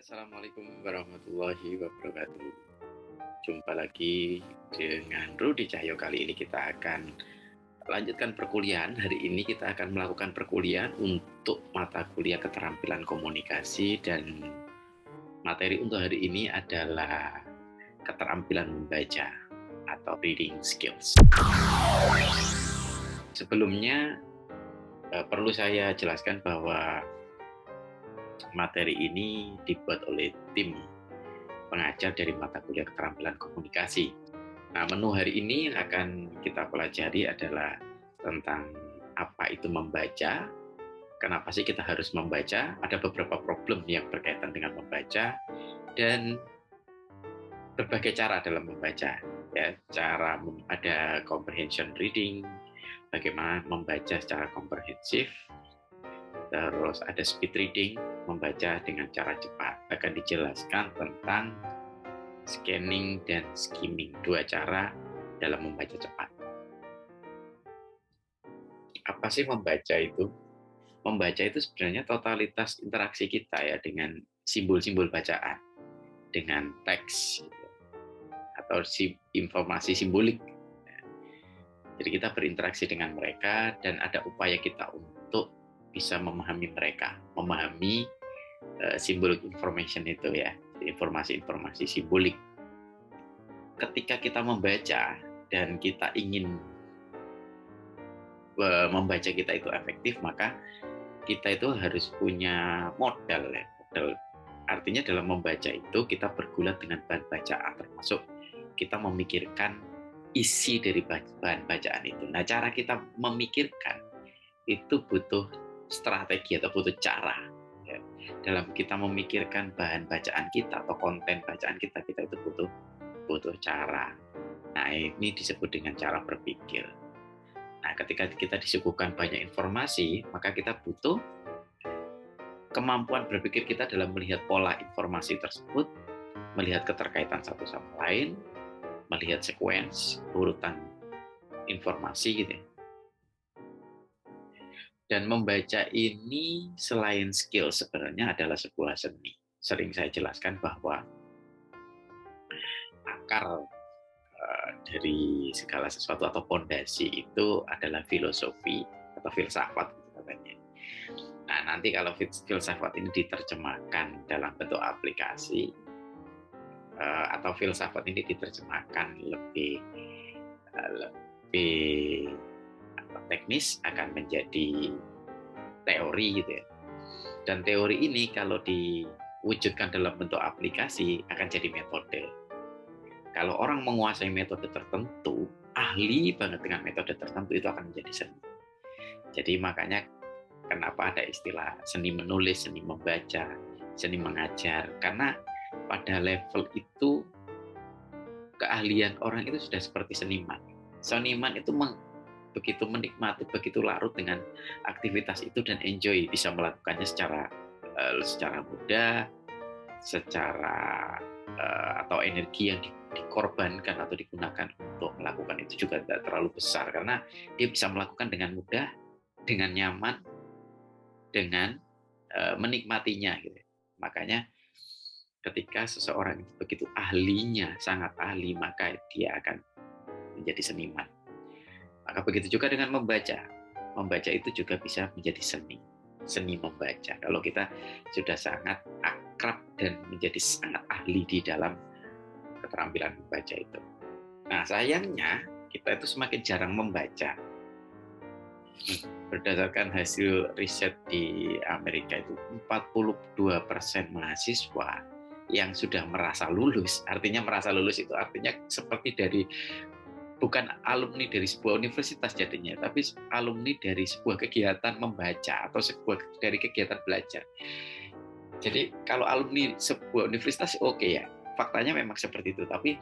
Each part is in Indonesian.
Assalamualaikum warahmatullahi wabarakatuh. Jumpa lagi dengan Rudi Cahyo. Kali ini kita akan lanjutkan perkuliahan. Hari ini kita akan melakukan perkuliahan untuk mata kuliah keterampilan komunikasi, dan materi untuk hari ini adalah keterampilan membaca atau reading skills. Sebelumnya perlu saya jelaskan bahwa materi ini dibuat oleh tim pengajar dari mata kuliah keterampilan komunikasi. Nah, menu hari ini yang akan kita pelajari adalah tentang apa itu membaca, kenapa sih kita harus membaca, ada beberapa problem yang berkaitan dengan membaca, dan berbagai cara dalam membaca. Ya, cara ada comprehension reading, bagaimana membaca secara komprehensif, terus ada speed reading, membaca dengan cara cepat. Akan dijelaskan tentang scanning dan skimming, dua cara dalam membaca cepat. Apa sih membaca itu? Membaca itu sebenarnya totalitas interaksi kita ya dengan simbol-simbol bacaan, dengan teks atau informasi simbolik. Jadi kita berinteraksi dengan mereka dan ada upaya kita untuk bisa memahami mereka, memahami symbolic information itu ya, informasi-informasi simbolik. Ketika kita membaca dan kita ingin membaca kita itu efektif, maka kita itu harus punya modal ya. Modal artinya dalam membaca itu kita bergulat dengan bahan bacaan, termasuk kita memikirkan isi dari bahan bacaan itu. Nah, cara kita memikirkan itu butuh strategi atau butuh cara. Ya. Dalam kita memikirkan bahan bacaan kita atau konten bacaan kita itu butuh cara. Nah, ini disebut dengan cara berpikir. Nah, ketika kita disuguhkan banyak informasi, maka kita butuh kemampuan berpikir kita dalam melihat pola informasi tersebut, melihat keterkaitan satu sama lain, melihat sequence, urutan informasi gitu ya. Dan membaca ini selain skill sebenarnya adalah sebuah seni. Sering saya jelaskan bahwa akar dari segala sesuatu atau pondasi itu adalah filosofi atau filsafat katanya. Nah, nanti kalau filsafat ini diterjemahkan dalam bentuk aplikasi atau filsafat ini diterjemahkan lebih teknis, akan menjadi teori gitu ya. Dan teori ini kalau diwujudkan dalam bentuk aplikasi akan jadi metode. Kalau orang menguasai metode tertentu, ahli banget dengan metode tertentu, itu akan menjadi seni. Jadi makanya kenapa ada istilah seni menulis, seni membaca, seni mengajar, karena pada level itu keahlian orang itu sudah seperti seniman. Seniman itu begitu menikmati, begitu larut dengan aktivitas itu dan enjoy, bisa melakukannya secara mudah, secara atau energi yang dikorbankan atau digunakan untuk melakukan itu juga tidak terlalu besar, karena dia bisa melakukan dengan mudah, dengan nyaman, dengan menikmatinya gitu. Makanya ketika seseorang itu begitu ahlinya, sangat ahli, maka dia akan menjadi seniman. Maka begitu juga dengan membaca. Membaca itu juga bisa menjadi seni membaca. Kalau kita sudah sangat akrab dan menjadi sangat ahli di dalam keterampilan membaca itu. Nah, sayangnya kita itu semakin jarang membaca. Berdasarkan hasil riset di Amerika itu 42% mahasiswa yang sudah merasa lulus. Artinya merasa lulus itu artinya seperti dari bukan alumni dari sebuah universitas jadinya, tapi alumni dari sebuah kegiatan membaca atau dari kegiatan belajar. Jadi kalau alumni sebuah universitas oke ya, faktanya memang seperti itu, tapi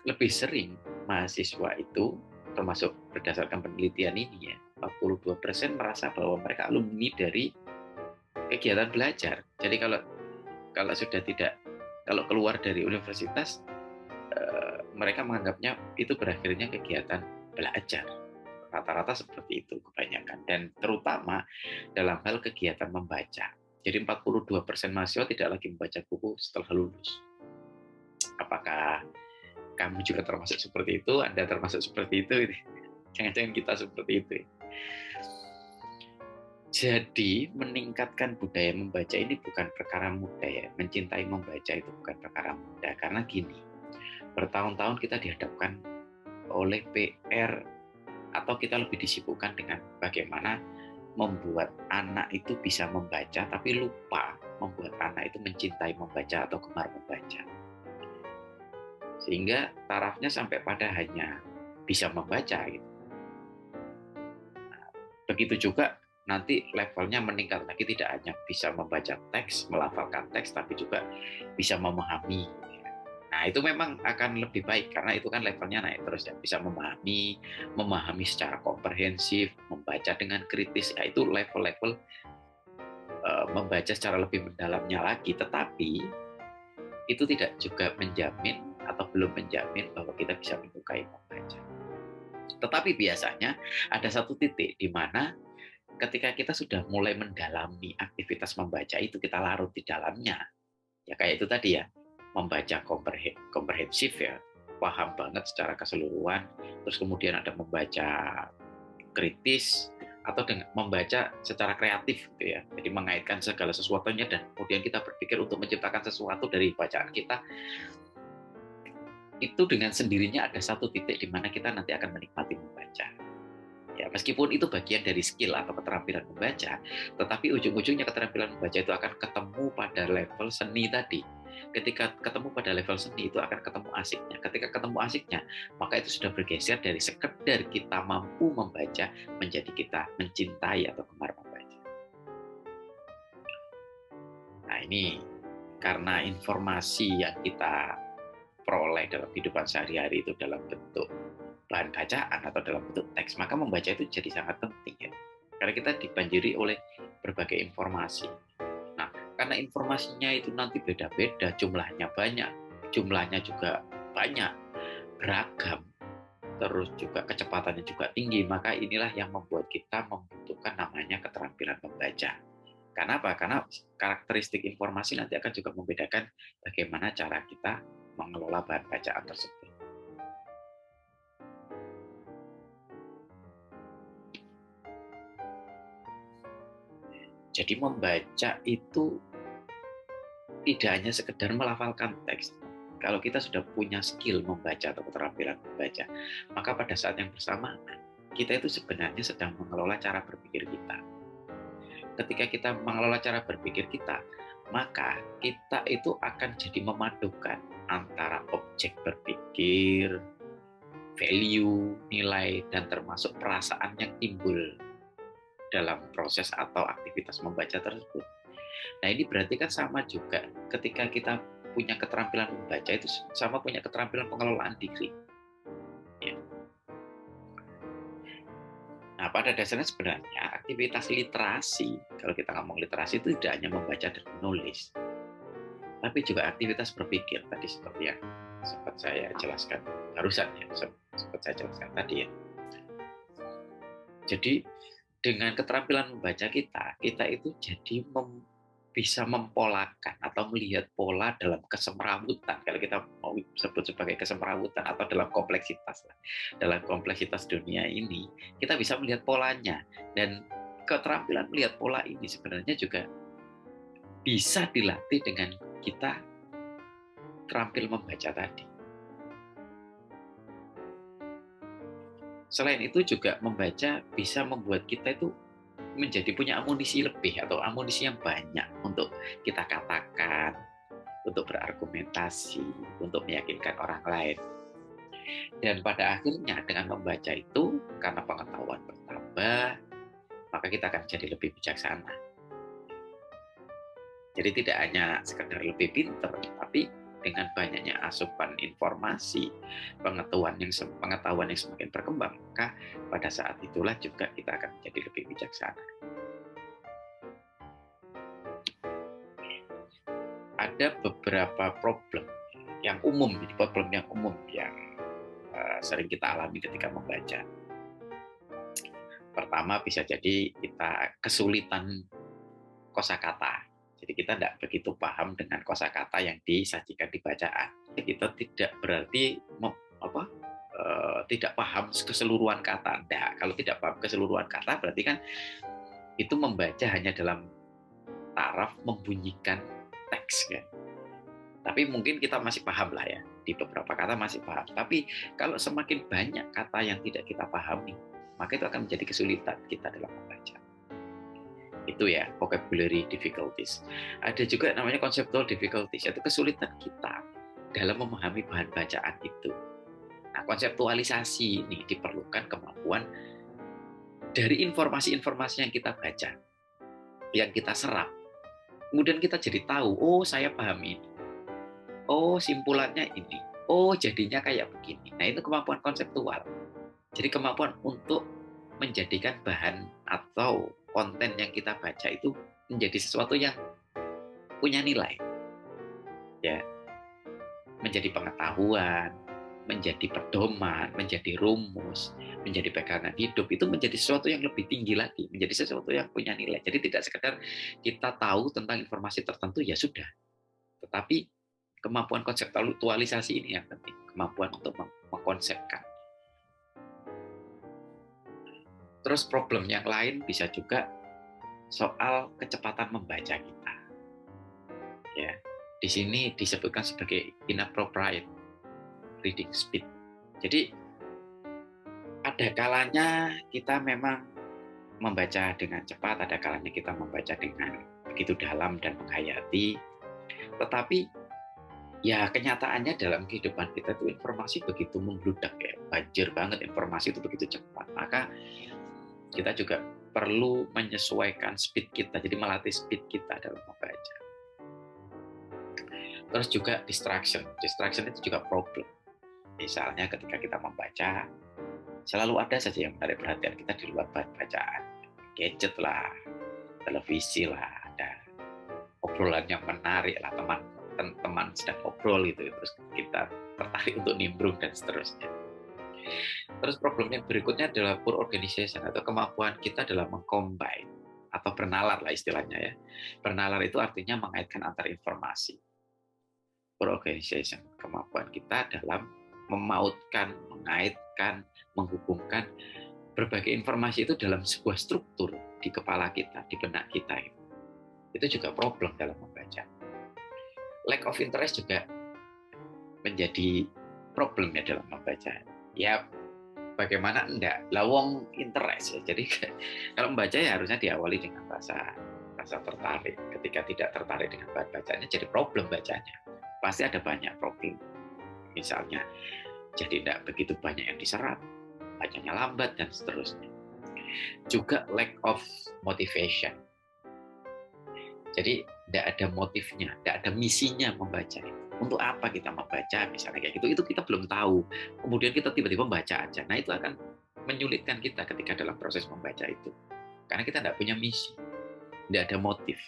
lebih sering mahasiswa itu, termasuk berdasarkan penelitian ini ya, 42% merasa bahwa mereka alumni dari kegiatan belajar. Jadi kalau keluar dari universitas, mereka menganggapnya itu berakhirnya kegiatan belajar. Rata-rata seperti itu kebanyakan, dan terutama dalam hal kegiatan membaca. Jadi 42% mahasiswa tidak lagi membaca buku setelah lulus. Apakah kamu juga termasuk seperti itu? Anda termasuk seperti itu? Jangan-jangan kita seperti itu. Jadi meningkatkan budaya membaca ini bukan perkara mudah ya. Mencintai membaca itu bukan perkara mudah. Karena gini, bertahun-tahun kita dihadapkan oleh PR atau kita lebih disibukkan dengan bagaimana membuat anak itu bisa membaca, tapi lupa membuat anak itu mencintai membaca atau gemar membaca. Sehingga tarafnya sampai pada hanya bisa membaca gitu. Nah, begitu juga nanti levelnya meningkat lagi, tidak hanya bisa membaca teks, melafalkan teks, tapi juga bisa memahami. Nah, itu memang akan lebih baik karena itu kan levelnya naik terus ya, bisa memahami secara komprehensif, membaca dengan kritis. Ya, itu level-level membaca secara lebih mendalamnya lagi, tetapi itu tidak juga menjamin atau belum menjamin bahwa kita bisa menyukai membaca. Tetapi biasanya ada satu titik di mana ketika kita sudah mulai mendalami aktivitas membaca itu, kita larut di dalamnya. Ya kayak itu tadi ya, membaca komprehensif ya, paham banget secara keseluruhan, terus kemudian ada membaca kritis, atau dengan membaca secara kreatif gitu ya. Jadi mengaitkan segala sesuatunya dan kemudian kita berpikir untuk menciptakan sesuatu dari bacaan kita. Itu dengan sendirinya ada satu titik di mana kita nanti akan menikmati membaca. Ya, meskipun itu bagian dari skill atau keterampilan membaca, tetapi ujung-ujungnya keterampilan membaca itu akan ketemu pada level seni tadi. Ketika ketemu pada level seni itu akan ketemu asiknya. Ketika ketemu asiknya, maka itu sudah bergeser dari sekedar kita mampu membaca menjadi kita mencintai atau gemar membaca. Nah, ini karena informasi yang kita peroleh dalam kehidupan sehari-hari itu dalam bentuk bahan bacaan atau dalam bentuk teks, maka membaca itu jadi sangat penting ya. Karena kita dibanjiri oleh berbagai informasi. Nah, karena informasinya itu nanti beda-beda, jumlahnya banyak, jumlahnya juga banyak, beragam, terus juga kecepatannya juga tinggi, maka inilah yang membuat kita membutuhkan namanya keterampilan membaca. Karena apa? Karena karakteristik informasi nanti akan juga membedakan bagaimana cara kita mengelola bahan bacaan tersebut. Jadi membaca itu tidak hanya sekedar melafalkan teks. Kalau kita sudah punya skill membaca atau keterampilan membaca, maka pada saat yang bersamaan, kita itu sebenarnya sedang mengelola cara berpikir kita. Ketika kita mengelola cara berpikir kita, maka kita itu akan jadi memadukan antara objek berpikir, value, nilai, dan termasuk perasaan yang timbul dalam proses atau aktivitas membaca tersebut. Nah, ini berarti kan sama juga ketika kita punya keterampilan membaca itu sama punya keterampilan pengelolaan diri. Ya. Nah, pada dasarnya sebenarnya aktivitas literasi, kalau kita ngomong literasi itu tidak hanya membaca dan menulis, tapi juga aktivitas berpikir tadi seperti yang sempat saya jelaskan barusan ya, sempat saya jelaskan tadi ya. Jadi dengan keterampilan membaca kita itu jadi bisa mempolakan atau melihat pola dalam kesemrawutan, kalau kita mau sebut sebagai kesemrawutan atau dalam kompleksitas. Dalam kompleksitas dunia ini, kita bisa melihat polanya, dan keterampilan melihat pola ini sebenarnya juga bisa dilatih dengan kita terampil membaca tadi. Selain itu juga membaca bisa membuat kita itu menjadi punya amunisi lebih atau amunisi yang banyak untuk kita katakan, untuk berargumentasi, untuk meyakinkan orang lain. Dan pada akhirnya dengan membaca itu, karena pengetahuan bertambah, maka kita akan jadi lebih bijaksana. Jadi tidak hanya sekedar lebih pintar, tapi dengan banyaknya asupan informasi, pengetahuan yang semakin berkembang, maka pada saat itulah juga kita akan menjadi lebih bijaksana. Ada beberapa problem yang umum yang sering kita alami ketika membaca. Pertama, bisa jadi kita kesulitan kosakata. Jadi kita tidak begitu paham dengan kosakata yang disajikan di bacaan. Kita tidak berarti tidak paham keseluruhan kata. Nah, kalau tidak paham keseluruhan kata berarti kan itu membaca hanya dalam taraf membunyikan teks kan. Tapi mungkin kita masih paham lah ya, di beberapa kata masih paham. Tapi kalau semakin banyak kata yang tidak kita pahami, maka itu akan menjadi kesulitan kita dalam membaca. Itu ya, vocabulary difficulties. Ada juga namanya conceptual difficulties, yaitu kesulitan kita dalam memahami bahan bacaan itu. Nah, konseptualisasi ini diperlukan kemampuan dari informasi-informasi yang kita baca, yang kita serap. Kemudian kita jadi tahu, oh saya paham ini. Oh, simpulannya ini. Oh, jadinya kayak begini. Nah, itu kemampuan konseptual. Jadi kemampuan untuk menjadikan bahan atau konten yang kita baca itu menjadi sesuatu yang punya nilai. Ya, menjadi pengetahuan, menjadi pedoman, menjadi rumus, menjadi pegangan hidup, itu menjadi sesuatu yang lebih tinggi lagi, menjadi sesuatu yang punya nilai. Jadi tidak sekedar kita tahu tentang informasi tertentu ya sudah, tetapi kemampuan konseptualisasi ini yang penting, kemampuan untuk mengkonsepkan. Terus problem yang lain bisa juga soal kecepatan membaca kita. Ya, di sini disebutkan sebagai inappropriate reading speed. Jadi ada kalanya kita memang membaca dengan cepat, ada kalanya kita membaca dengan begitu dalam dan menghayati. Tetapi ya kenyataannya dalam kehidupan kita itu informasi begitu membludak ya, banjir banget informasi itu begitu cepat. Maka kita juga perlu menyesuaikan speed kita, jadi melatih speed kita dalam membaca. Terus juga distraction itu juga problem. Misalnya ketika kita membaca, selalu ada saja yang menarik perhatian kita di luar bacaan. Gadget lah, televisi lah, ada obrolan yang menarik lah, teman sedang ngobrol gitu, terus kita tertarik untuk nimbrung dan seterusnya. Terus problem yang berikutnya adalah poor organization atau kemampuan kita dalam mengcombine atau bernalar lah istilahnya ya. Bernalar itu artinya mengaitkan antar informasi. Poor organization, kemampuan kita dalam memautkan, mengaitkan, menghubungkan berbagai informasi itu dalam sebuah struktur di kepala kita, di benak kita. Itu juga problem dalam membaca. Lack of interest juga menjadi problem ya dalam membaca. Ya, bagaimana enggak? Lawong interest ya. Jadi kalau membaca ya harusnya diawali dengan rasa tertarik. Ketika tidak tertarik dengan bacaannya, jadi problem bacanya. Pasti ada banyak problem. Misalnya, jadi tidak begitu banyak yang diserap, bacanya lambat dan seterusnya. Juga lack of motivation. Jadi tidak ada motifnya, tidak ada misinya membaca itu. Untuk apa kita membaca, misalnya kayak gitu, itu kita belum tahu. Kemudian kita tiba-tiba membaca aja. Nah, itu akan menyulitkan kita ketika dalam proses membaca itu. Karena kita tidak punya misi, tidak ada motif.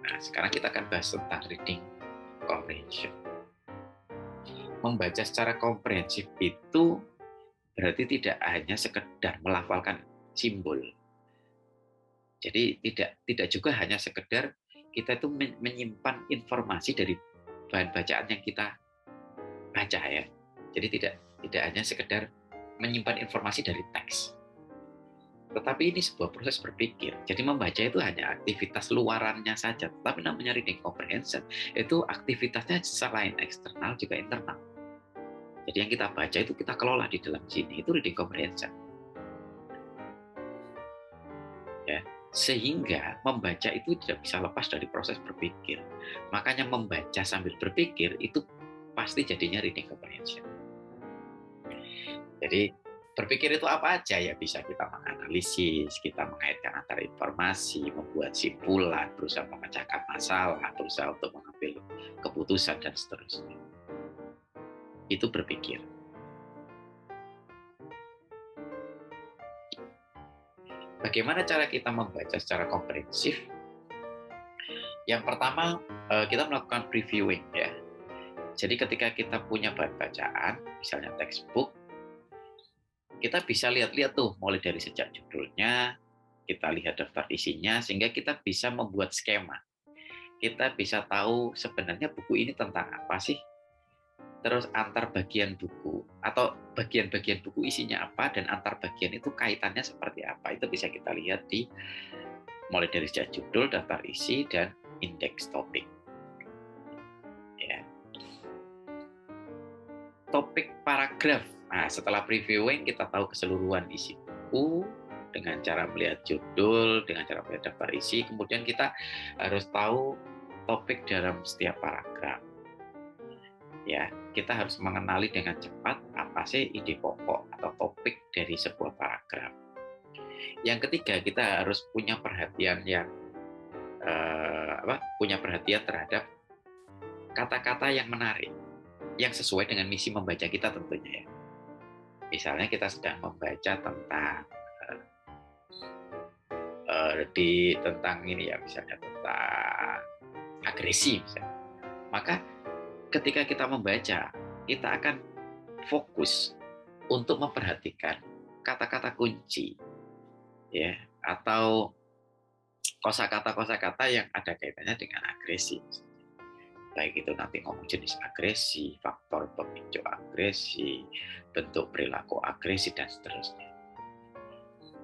Nah, sekarang kita akan bahas tentang reading comprehension. Membaca secara komprehensif itu berarti tidak hanya sekedar melafalkan simbol. Jadi tidak juga hanya sekedar kita itu menyimpan informasi dari bahan bacaan yang kita baca ya. Jadi tidak hanya sekedar menyimpan informasi dari teks. Tetapi ini sebuah proses berpikir. Jadi membaca itu hanya aktivitas luarannya saja. Tapi namanya reading comprehension itu aktivitasnya selain eksternal juga internal. Jadi yang kita baca itu kita kelola di dalam sini, itu reading comprehension. Ya, sehingga membaca itu tidak bisa lepas dari proses berpikir. Makanya membaca sambil berpikir itu pasti jadinya reading comprehension. Jadi berpikir itu apa aja ya, bisa kita menganalisis, kita mengaitkan antara informasi, membuat simpulan, berusaha memecahkan masalah, berusaha untuk mengambil keputusan dan seterusnya. Itu berpikir. Bagaimana cara kita membaca secara komprehensif? Yang pertama, kita melakukan previewing ya. Jadi ketika kita punya bahan bacaan, misalnya textbook, kita bisa lihat-lihat tuh mulai dari sejak judulnya, kita lihat daftar isinya, sehingga kita bisa membuat skema. Kita bisa tahu sebenarnya buku ini tentang apa sih, terus antar bagian buku atau bagian-bagian buku isinya apa, dan antar bagian itu kaitannya seperti apa. Itu bisa kita lihat di mulai dari sejak judul, daftar isi, dan indeks topik. Ya. Topik paragraf. Nah, setelah previewing kita tahu keseluruhan isi buku dengan cara melihat judul, dengan cara melihat daftar isi, kemudian kita harus tahu topik dalam setiap paragraf. Ya, kita harus mengenali dengan cepat apa sih ide pokok atau topik dari sebuah paragraf. Yang ketiga, kita harus punya perhatian yang punya perhatian terhadap kata-kata yang menarik, yang sesuai dengan misi membaca kita tentunya ya. Misalnya kita sedang membaca tentang tentang ini ya, misalnya tentang agresi misalnya. Maka ketika kita membaca, kita akan fokus untuk memperhatikan kata-kata kunci ya, atau kosakata yang ada kaitannya dengan agresi. Baik itu nanti ngomong jenis agresi, faktor pemicu agresi, bentuk perilaku agresi, dan seterusnya.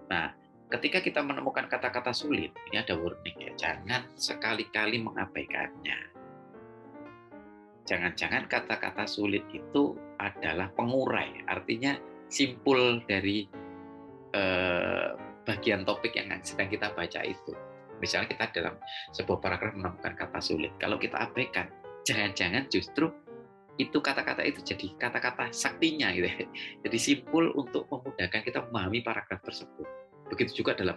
Nah, ketika kita menemukan kata-kata sulit, ini ada warning ya, jangan sekali-kali mengabaikannya. Jangan-jangan kata-kata sulit itu adalah pengurai, artinya simpul dari bagian topik yang sedang kita baca itu. Misalnya kita dalam sebuah paragraf menemukan kata sulit, kalau kita abaikan, jangan-jangan justru itu kata-kata itu jadi kata-kata saktinya gitu ya. Jadi simpul untuk memudahkan kita memahami paragraf tersebut. Begitu juga dalam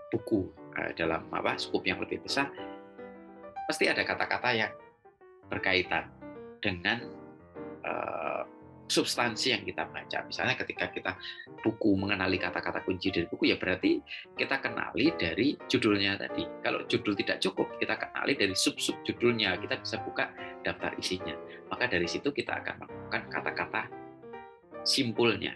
buku, dalam skup yang lebih besar, pasti ada kata-kata yang berkaitan dengan substansi yang kita baca. Misalnya ketika kita buku mengenali kata-kata kunci dari buku, ya berarti kita kenali dari judulnya tadi. Kalau judul tidak cukup, kita kenali dari sub-sub judulnya. Kita bisa buka daftar isinya. Maka dari situ kita akan menemukan kata-kata simpulnya.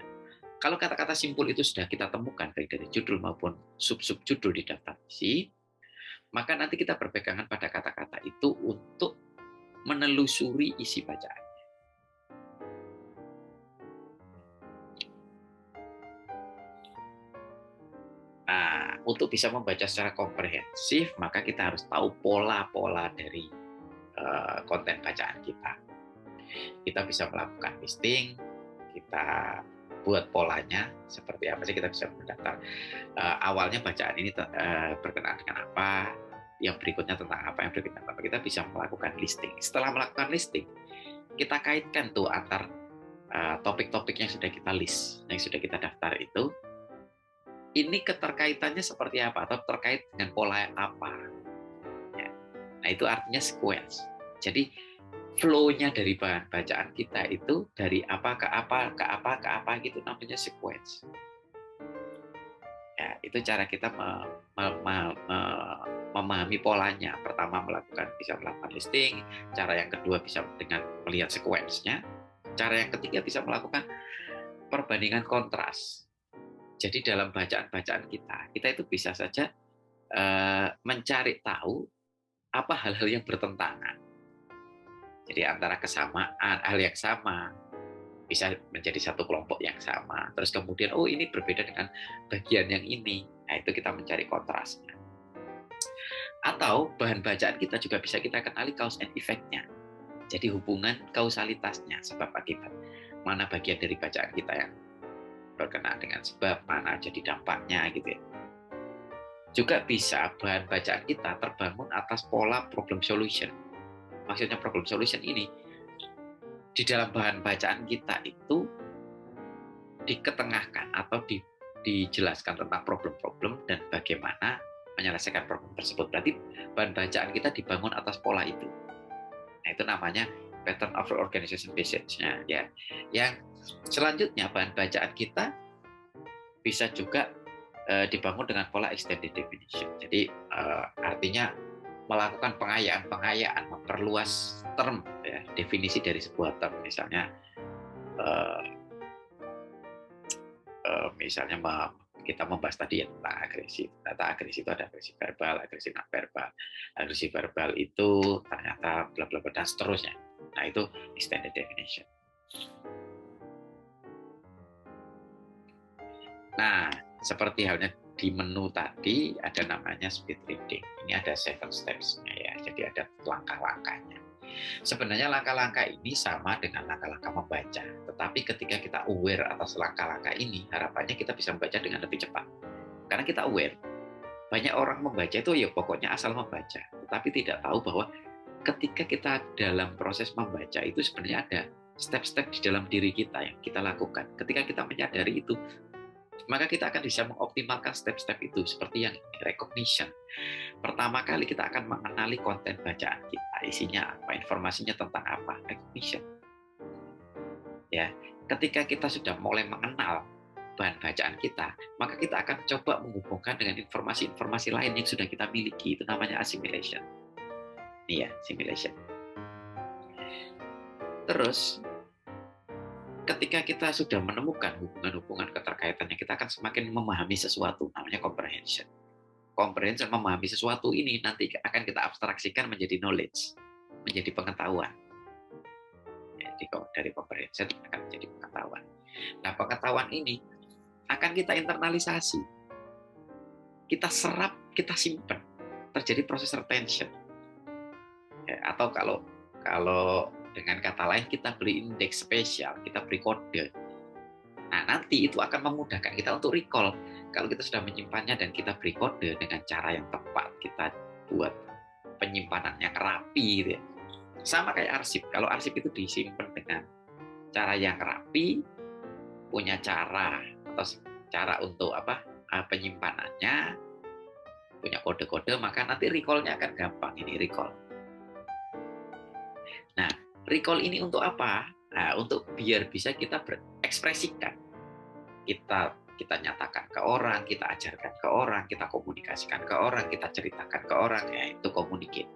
Kalau kata-kata simpul itu sudah kita temukan baik dari judul maupun sub-sub judul di daftar isi, maka nanti kita berpegangan pada kata-kata itu untuk menelusuri isi bacaan. Nah, untuk bisa membaca secara komprehensif, maka kita harus tahu pola-pola dari konten bacaan kita. Kita bisa melakukan listing, kita buat polanya seperti apa sih, kita bisa mendaftar awalnya bacaan ini berkenaan dengan apa, yang berikutnya tentang apa, yang berikutnya tentang apa. Kita bisa melakukan listing. Setelah melakukan listing, kita kaitkan tuh antar topik-topik yang sudah kita list, yang sudah kita daftar itu, ini keterkaitannya seperti apa atau terkait dengan pola apa. Ya. Nah, itu artinya sequence. Jadi flow-nya dari bahan bacaan kita itu dari apa ke apa ke apa ke apa gitu, namanya sequence. Ya, itu cara kita memahami polanya. Pertama bisa melakukan listing, cara yang kedua bisa dengan melihat sequence-nya, cara yang ketiga bisa melakukan perbandingan kontras. Jadi dalam bacaan-bacaan kita itu bisa saja mencari tahu apa hal-hal yang bertentangan. Jadi antara kesamaan, hal yang sama bisa menjadi satu kelompok yang sama. Terus kemudian, oh ini berbeda dengan bagian yang ini. Nah, itu kita mencari kontrasnya. Atau bahan bacaan kita juga bisa kita kenali cause and effect-nya. Jadi hubungan kausalitasnya, sebab akibat. Mana bagian dari bacaan kita yang berkenaan dengan sebab, mana jadi dampaknya gitu ya. Juga bisa bahan bacaan kita terbangun atas pola problem solution. Maksudnya problem solution ini, di dalam bahan bacaan kita itu diketengahkan atau dijelaskan tentang problem-problem dan bagaimana menyelesaikan problem tersebut. Berarti bahan bacaan kita dibangun atas pola itu. Nah, itu namanya pattern of organization message-nya ya. Yang selanjutnya bahan bacaan kita bisa juga dibangun dengan pola extended definition. Jadi artinya melakukan pengayaan, memperluas term ya, definisi dari sebuah term. Misalnya misalnya kita membahas tadi ya tentang agresi. Ternyata agresi itu ada agresi verbal, agresi non verbal. Agresi verbal itu ternyata bla bla bla dan seterusnya. Nah, itu extended definition. Nah, seperti halnya di menu tadi ada namanya speed reading. Ini ada 7 steps-nya ya. Jadi ada langkah-langkahnya. Sebenarnya langkah-langkah ini sama dengan langkah-langkah membaca, tetapi ketika kita aware atas langkah-langkah ini, harapannya kita bisa membaca dengan lebih cepat. Karena kita aware. Banyak orang membaca itu ya pokoknya asal membaca, tetapi tidak tahu bahwa ketika kita dalam proses membaca itu sebenarnya ada step-step di dalam diri kita yang kita lakukan. Ketika kita menyadari itu, maka kita akan bisa mengoptimalkan step-step itu seperti yang recognition. Pertama kali kita akan mengenali konten bacaan kita, isinya apa, informasinya tentang apa, recognition. Ya, ketika kita sudah mulai mengenal bahan bacaan kita, maka kita akan coba menghubungkan dengan informasi-informasi lain yang sudah kita miliki, itu namanya assimilation. Ini ya, assimilation. Terus ketika kita sudah menemukan hubungan-hubungan keterkaitannya, kita akan semakin memahami sesuatu, namanya comprehension. Comprehension, memahami sesuatu ini nanti akan kita abstraksikan menjadi knowledge, menjadi pengetahuan. Jadi dari comprehension akan menjadi pengetahuan. Nah, pengetahuan ini akan kita internalisasi, kita serap, kita simpan, terjadi proses retention. Ya, atau kalau dengan kata lain kita beri indeks spesial, kita beri kode. Nah, nanti itu akan memudahkan kita untuk recall. Kalau kita sudah menyimpannya dan kita beri kode dengan cara yang tepat, kita buat penyimpanan yang rapi, gitu ya. Sama kayak arsip. Kalau arsip itu disimpan dengan cara yang rapi, punya cara atau cara untuk penyimpanannya, punya kode-kode, maka nanti recall-nya akan gampang. Ini recall. Nah, recall ini untuk apa? Nah, untuk biar bisa kita berekspresikan. Kita nyatakan ke orang, kita ajarkan ke orang, kita komunikasikan ke orang, kita ceritakan ke orang, ya itu communicate.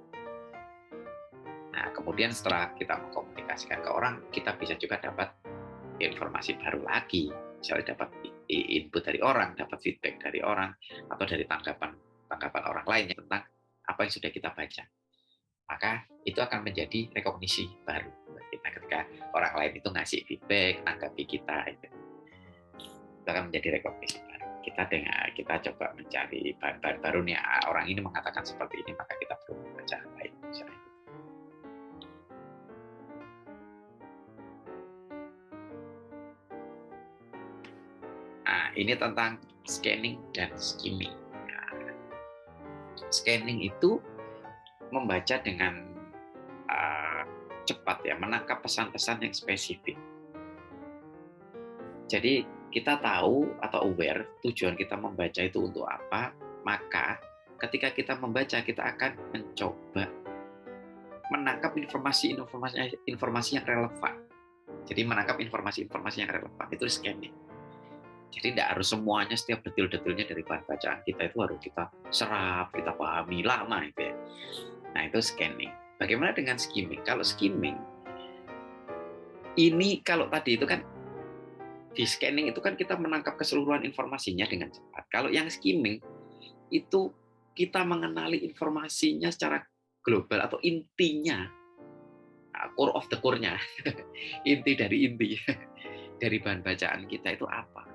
Nah, kemudian setelah kita mengkomunikasikan ke orang, kita bisa juga dapat informasi baru lagi. Misalnya dapat input dari orang, dapat feedback dari orang, atau dari tanggapan orang lain tentang apa yang sudah kita baca. Maka itu akan menjadi rekognisi baru buat kita ketika orang lain itu ngasih feedback, tanggapi kita, itu akan menjadi rekognisi baru. Kita coba mencari bahan-bahan baru nih, orang ini mengatakan seperti ini, maka kita perlu membaca lain misalnya. Nah, ini tentang scanning dan skimming. Nah, scanning itu membaca dengan cepat ya, menangkap pesan-pesan yang spesifik. Jadi kita tahu atau aware tujuan kita membaca itu untuk apa, maka ketika kita membaca kita akan mencoba menangkap informasi yang relevan. Jadi menangkap informasi yang relevan itu scanning. Jadi tidak harus semuanya, setiap detil-detilnya dari bahan bacaan kita itu harus kita serap, kita pahami lama itu ya. Nah, itu scanning. Bagaimana dengan skimming? Kalau skimming, ini kalau tadi itu kan di scanning itu kan kita menangkap keseluruhan informasinya dengan cepat. Kalau yang skimming itu kita mengenali informasinya secara global atau intinya, core of the core-nya, inti dari inti dari bahan bacaan kita itu apa,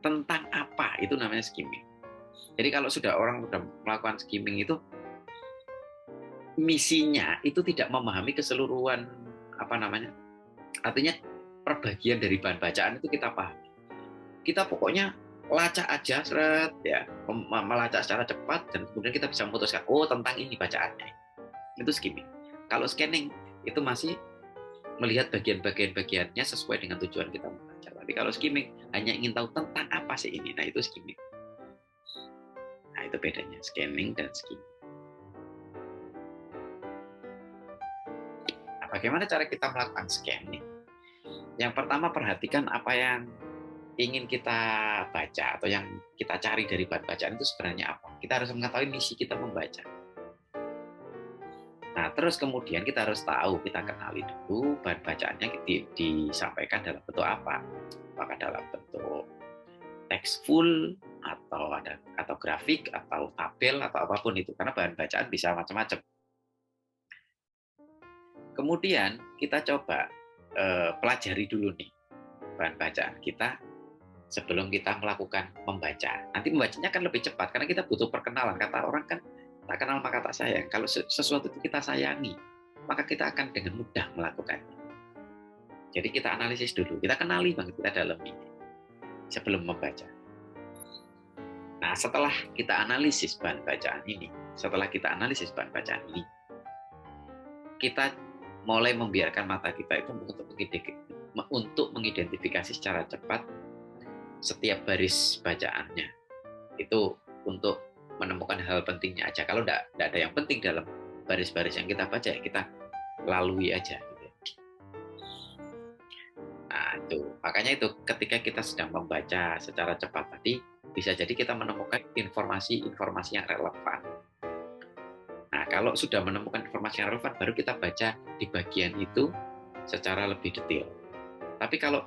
tentang apa, itu namanya skimming. Jadi kalau orang sudah melakukan skimming itu misinya itu tidak memahami keseluruhan artinya perbagian dari bahan bacaan itu kita pahami. Kita pokoknya lacak aja seret ya, melacak secara cepat dan kemudian kita bisa memutuskan tentang ini bacaannya. Itu skimming. Kalau scanning itu masih melihat bagiannya sesuai dengan tujuan kita membaca. Tapi kalau skimming hanya ingin tahu tentang apa sih ini. Nah, itu skimming. Nah, itu bedanya scanning dan skimming. Bagaimana cara kita melakukan scanning? Yang pertama, perhatikan apa yang ingin kita baca atau yang kita cari dari bahan bacaan itu sebenarnya apa. Kita harus mengetahui misi kita membaca. Nah, terus kemudian kita harus tahu, kita kenali dulu bahan bacaannya disampaikan dalam bentuk apa. Apakah dalam bentuk teks full atau grafik atau tabel atau apapun itu, karena bahan bacaan bisa macam-macam. Kemudian kita coba pelajari dulu nih bahan bacaan kita sebelum kita melakukan membaca. Nanti membacanya kan lebih cepat karena kita butuh perkenalan. Kata orang kan tak kenal maka tak sayang. Kalau sesuatu itu kita sayangi, maka kita akan dengan mudah melakukannya. Jadi kita analisis dulu, kita kenali banget, kita dalami sebelum membaca. Nah, setelah kita analisis bahan bacaan ini, kita mulai membiarkan mata kita itu untuk mengidentifikasi secara cepat setiap baris bacaannya. Itu untuk menemukan hal pentingnya aja. Kalau tidak ada yang penting dalam baris-baris yang kita baca, ya kita lalui aja. Nah, itu. Makanya itu ketika kita sedang membaca secara cepat tadi, bisa jadi kita menemukan informasi-informasi yang relevan. Nah, kalau sudah menemukan informasi yang relevan, baru kita baca di bagian itu secara lebih detail. Tapi kalau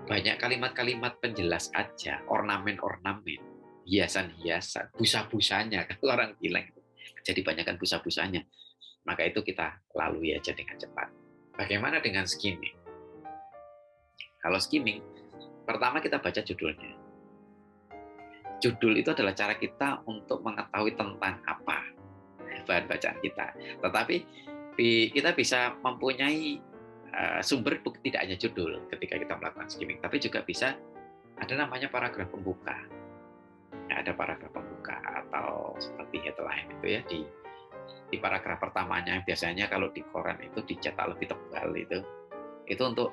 banyak kalimat-kalimat penjelas aja, ornamen-ornamen, hiasan-hiasan, busa-busanya, kalau orang bilang itu, jadi banyakkan busa-busanya, maka itu kita lalui aja dengan cepat. Bagaimana dengan skimming? Kalau skimming, pertama kita baca judulnya. Judul itu adalah cara kita untuk mengetahui tentang apa bahan bacaan kita. Tetapi kita bisa mempunyai sumber tidak hanya judul ketika kita melakukan skimming, tapi juga bisa ada namanya paragraf pembuka. Ya, ada paragraf pembuka atau seperti headline itu ya di paragraf pertamanya, biasanya kalau di koran itu dicetak lebih tebal itu untuk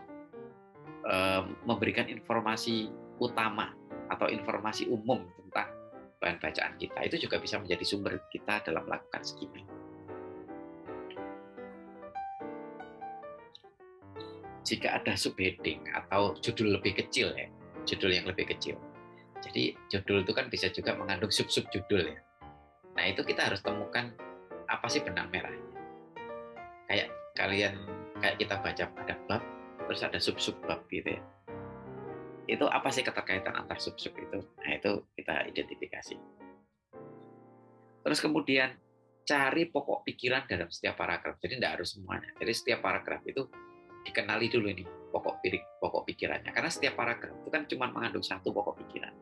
memberikan informasi utama atau informasi umum tentang bahan bacaan kita. Itu juga bisa menjadi sumber kita dalam melakukan skimming. Jika ada subheading atau judul lebih kecil ya, judul yang lebih kecil. Jadi judul itu kan bisa juga mengandung sub-sub judul ya. Nah, itu kita harus temukan apa sih benang merahnya. Kayak kita baca pada bab, terus ada sub-sub bab gitu ya. Itu apa sih keterkaitan antar sub-sub itu? Nah, itu kita identifikasi. Terus kemudian cari pokok pikiran dalam setiap paragraf. Jadi tidak harus semuanya. Jadi setiap paragraf itu dikenali dulu nih pokok pikirannya. Karena setiap paragraf itu kan cuma mengandung satu pokok pikiran.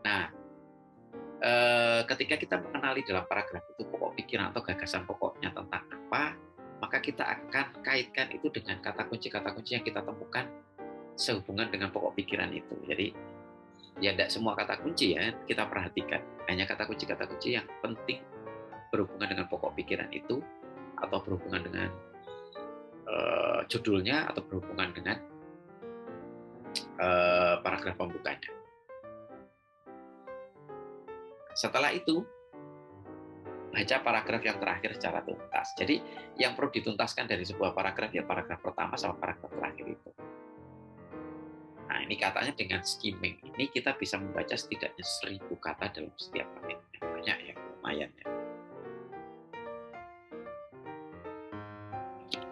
Nah, ketika kita mengenali dalam paragraf itu pokok pikiran atau gagasan pokoknya tentang apa, maka kita akan kaitkan itu dengan kata kunci yang kita temukan sehubungan dengan pokok pikiran itu. Jadi ya tidak semua kata kunci ya kita perhatikan, hanya kata kunci yang penting berhubungan dengan pokok pikiran itu, atau berhubungan dengan judulnya, atau berhubungan dengan paragraf pembukanya. Setelah itu baca paragraf yang terakhir secara tuntas. Jadi yang perlu dituntaskan dari sebuah paragraf ya paragraf pertama sama paragraf terakhir itu. Nah, ini katanya dengan skimming ini kita bisa membaca setidaknya 1000 kata dalam setiap menit. Banyak ya, lumayan ya.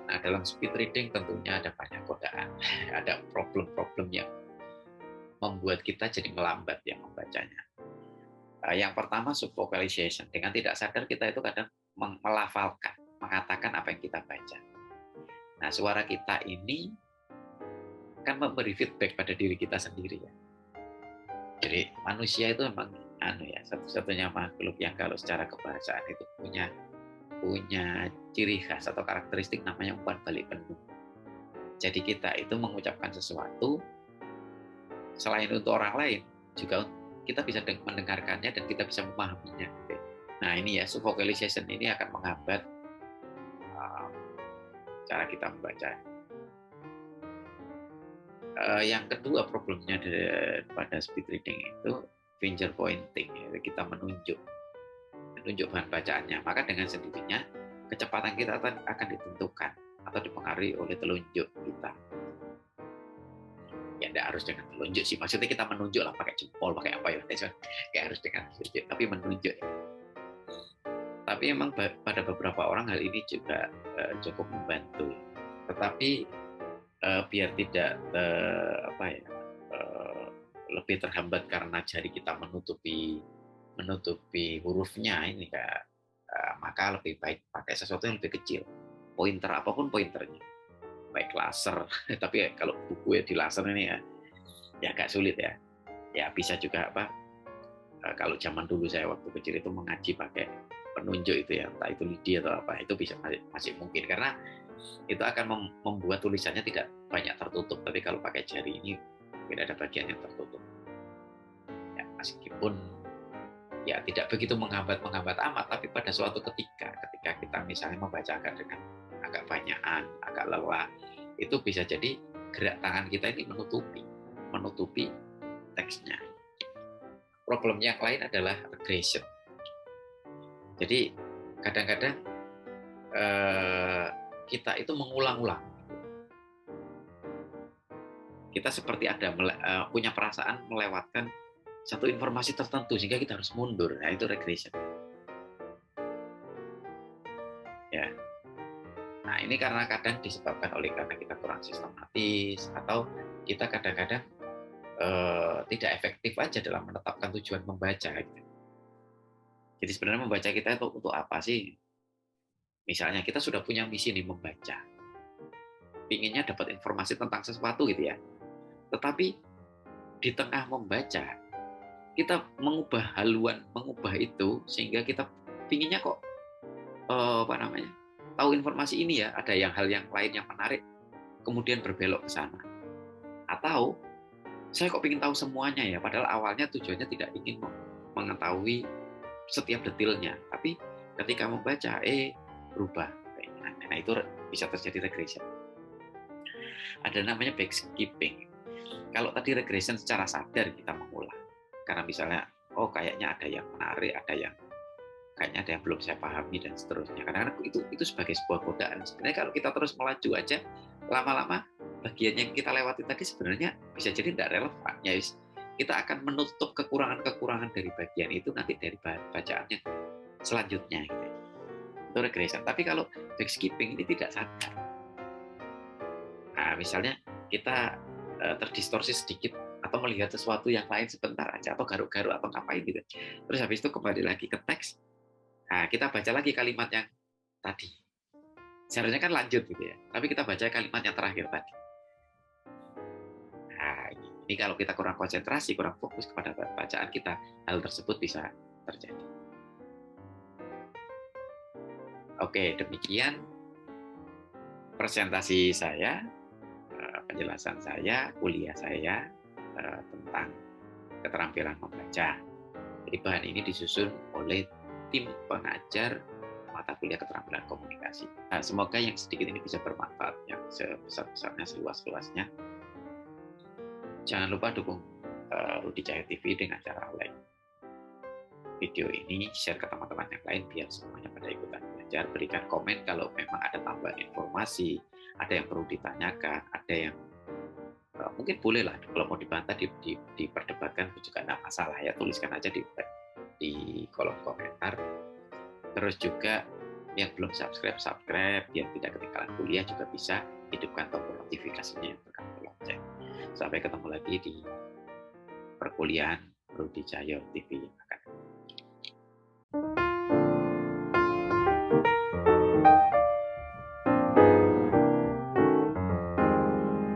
Nah, dalam speed reading tentunya ada banyak godaan. Ada problem-problem yang membuat kita jadi melambat ya membacanya. Yang pertama subvocalization. Dengan tidak sadar kita itu kadang melafalkan, mengatakan apa yang kita baca. Nah, suara kita ini kan memberi feedback pada diri kita sendiri ya. Jadi manusia itu memang satu-satunya makhluk yang kalau secara kebahasaan itu punya ciri khas atau karakteristik namanya umpan balik penuh. Jadi kita itu mengucapkan sesuatu selain untuk orang lain juga kita bisa mendengarkannya dan kita bisa memahaminya. Nah, ini ya subvocalization ini akan menghambat cara kita membaca. Yang kedua problemnya pada speed reading itu finger pointing, yaitu kita menunjuk bahan bacaannya. Maka dengan sendirinya kecepatan kita akan ditentukan atau dipengaruhi oleh telunjuk kita. Ya tidak harus dengan telunjuk sih, maksudnya kita menunjuk lah pakai jempol, pakai apa ya, kayak harus dengan telunjuk, tapi menunjuk. Tapi memang pada beberapa orang hal ini juga cukup membantu. Tetapi biar tidak lebih terhambat karena jari kita menutupi hurufnya ini Kak. Maka lebih baik pakai sesuatu yang lebih kecil. Pointer apapun pointernya. Baik laser, tapi ya, kalau buku ya di laser ini ya agak sulit ya. Ya bisa juga kalau zaman dulu saya waktu kecil itu mengaji pakai penunjuk itu ya, entah itu lidi atau apa, itu bisa masih mungkin karena itu akan membuat tulisannya tidak banyak tertutup. Tapi kalau pakai jari ini mungkin ada bagian yang tertutup. Ya, meskipun ya tidak begitu menghambat amat, tapi pada suatu ketika kita misalnya membaca dengan agak banyakan, agak lelah, itu bisa jadi gerak tangan kita ini menutupi teksnya. Problem yang lain adalah regression. Jadi kadang-kadang kita itu mengulang-ulang. Kita seperti punya perasaan melewatkan satu informasi tertentu sehingga kita harus mundur. Nah, itu regression. Ya. Nah, ini karena kadang disebabkan karena kita kurang sistematis atau kita kadang-kadang tidak efektif aja dalam menetapkan tujuan membaca. Gitu. Jadi sebenarnya membaca kita itu untuk apa sih? Misalnya kita sudah punya misi nih membaca, inginnya dapat informasi tentang sesuatu gitu ya. Tetapi di tengah membaca, kita mengubah haluan, mengubah itu sehingga kita inginnya kok tahu informasi ini ya, ada hal yang lain yang menarik, kemudian berbelok ke sana. Atau saya kok ingin tahu semuanya ya, padahal awalnya tujuannya tidak ingin mengetahui setiap detailnya, tapi ketika membaca berubah. Nah, itu bisa terjadi regression. Ada namanya backskipping. Kalau tadi regression secara sadar kita mengulang, karena misalnya kayaknya ada yang menarik, kayaknya ada yang belum saya pahami dan seterusnya. Karena itu sebagai sebuah godaan. Sebenarnya kalau kita terus melaju aja, lama-lama bagian yang kita lewati tadi sebenarnya bisa jadi tidak relevan. Ya, kita akan menutup kekurangan-kekurangan dari bagian itu nanti dari bacaannya selanjutnya. Gitu. Itu regression. Tapi kalau backskipping ini tidak sadar. Nah, misalnya kita terdistorsi sedikit atau melihat sesuatu yang lain sebentar aja atau garuk-garuk atau ngapain gitu. Terus habis itu kembali lagi ke teks. Nah, kita baca lagi kalimat yang tadi. Seharusnya kan lanjut gitu ya. Tapi kita baca kalimat yang terakhir tadi. Nah, ini kalau kita kurang konsentrasi, kurang fokus kepada bacaan kita, hal tersebut bisa terjadi. Oke, demikian presentasi saya, penjelasan saya, kuliah saya tentang keterampilan membaca. Jadi bahan ini disusun oleh tim pengajar mata kuliah keterampilan komunikasi. Nah, semoga yang sedikit ini bisa bermanfaat, yang sebesar-besarnya, seluas-luasnya. Jangan lupa dukung Rudi Cahyo TV dengan cara like video ini, share ke teman-teman yang lain biar semuanya pada ikutan belajar. Berikan komen kalau memang ada tambahan informasi, ada yang perlu ditanyakan, ada yang mungkin boleh lah kalau mau dibantah, diperdebatkan juga tidak masalah ya, tuliskan aja di kolom komentar. Terus juga yang belum subscribe biar tidak ketinggalan kuliah, juga bisa hidupkan tombol notifikasinya yang berkata lonceng. Sampai ketemu lagi di perkuliahan Rudi Cahyo TV yang akan